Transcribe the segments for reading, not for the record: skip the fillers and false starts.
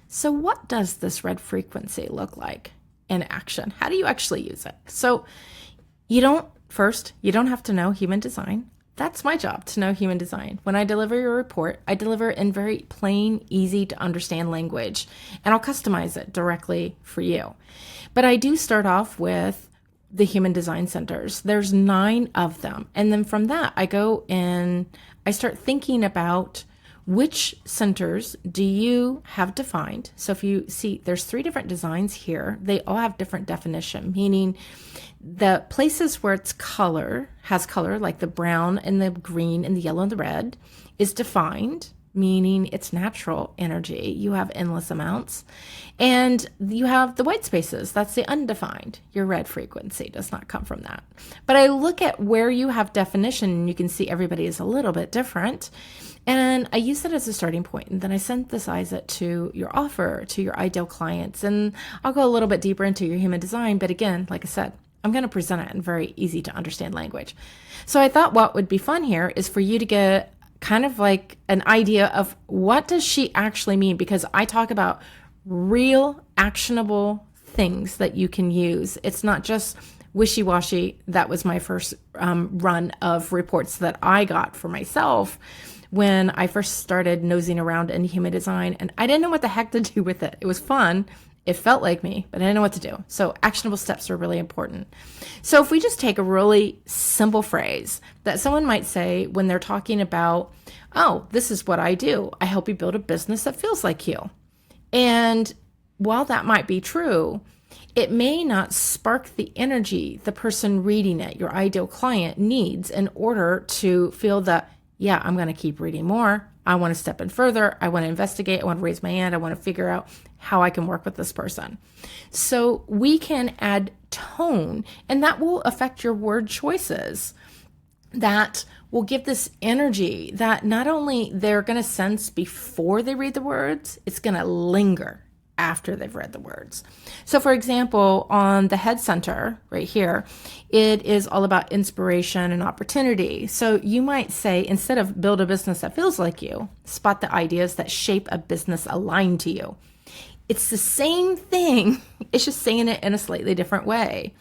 So what does this red frequency look like in action? How do you actually use it? So you don't have to know human design. That's my job, to know human design. When I deliver your report, I deliver it in very plain, easy to understand language, and I'll customize it directly for you. But I do start off with the human design centers. There's 9 of them. And then from that, I go in, I start thinking about which centers do you have defined. So if you see, there's 3 different designs here. They all have different definition, meaning the places where it's has color, like the brown and the green and the yellow and the red, is defined, meaning it's natural energy. You have endless amounts. And you have the white spaces. That's the undefined. Your red frequency does not come from that. But I look at where you have definition, and you can see everybody is a little bit different. And I use that as a starting point. And then I synthesize it to your offer, to your ideal clients. And I'll go a little bit deeper into your human design. But again, like I said, I'm going to present it in very easy to understand language. So I thought what would be fun here is for you to get kind of like an idea of what does she actually mean, because I talk about real actionable things that you can use. It's not just wishy-washy. That was my first run of reports that I got for myself when I first started nosing around in human design, and I didn't know what the heck to do with it. It was fun. It felt like me, but I didn't know what to do. So actionable steps are really important. So if we just take a really simple phrase that someone might say when they're talking about, oh, this is what I do. I help you build a business that feels like you. And while that might be true, it may not spark the energy the person reading it, your ideal client, needs in order to feel that, yeah, I'm going to keep reading more. I want to step in further. I want to investigate. I want to raise my hand. I want to figure out how I can work with this person. So we can add tone, and that will affect your word choices. That will give this energy that not only they're going to sense before they read the words, it's going to linger after they've read the words. So for example, on the head center right here, it is all about inspiration and opportunity. So you might say, instead of build a business that feels like you, spot the ideas that shape a business aligned to you. It's the same thing. It's just saying it in a slightly different way.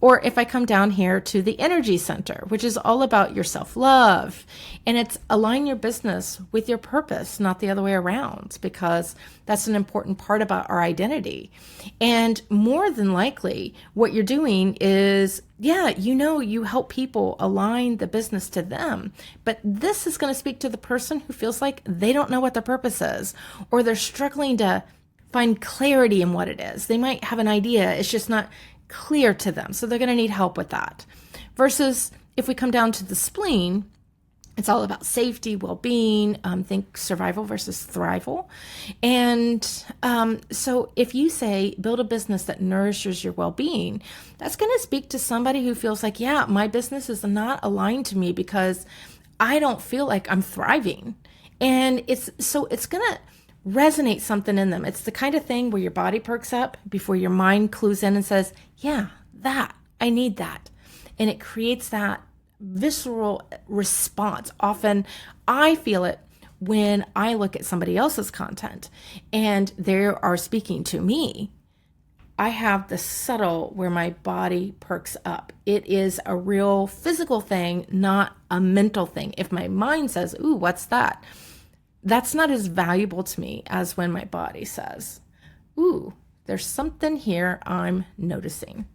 Or if I come down here to the energy center, which is all about your self-love, and it's align your business with your purpose, not the other way around, because that's an important part about our identity. And more than likely, what you're doing is, you help people align the business to them, but this is going to speak to the person who feels like they don't know what their purpose is, or they're struggling to find clarity in what it is. They might have an idea, it's just not clear to them. So they're going to need help with that. Versus if we come down to the spleen, it's all about safety, well-being, think survival versus thrival. And so if you say build a business that nourishes your well-being, that's going to speak to somebody who feels like, yeah, my business is not aligned to me because I don't feel like I'm thriving. And it's going to resonate something in them. It's the kind of thing where your body perks up before your mind clues in and says, yeah, I need that. And it creates that visceral response. Often I feel it when I look at somebody else's content and they are speaking to me. I have the subtle where my body perks up. It is a real physical thing, not a mental thing. If my mind says, ooh, what's that? That's not as valuable to me as when my body says, ooh, there's something here I'm noticing.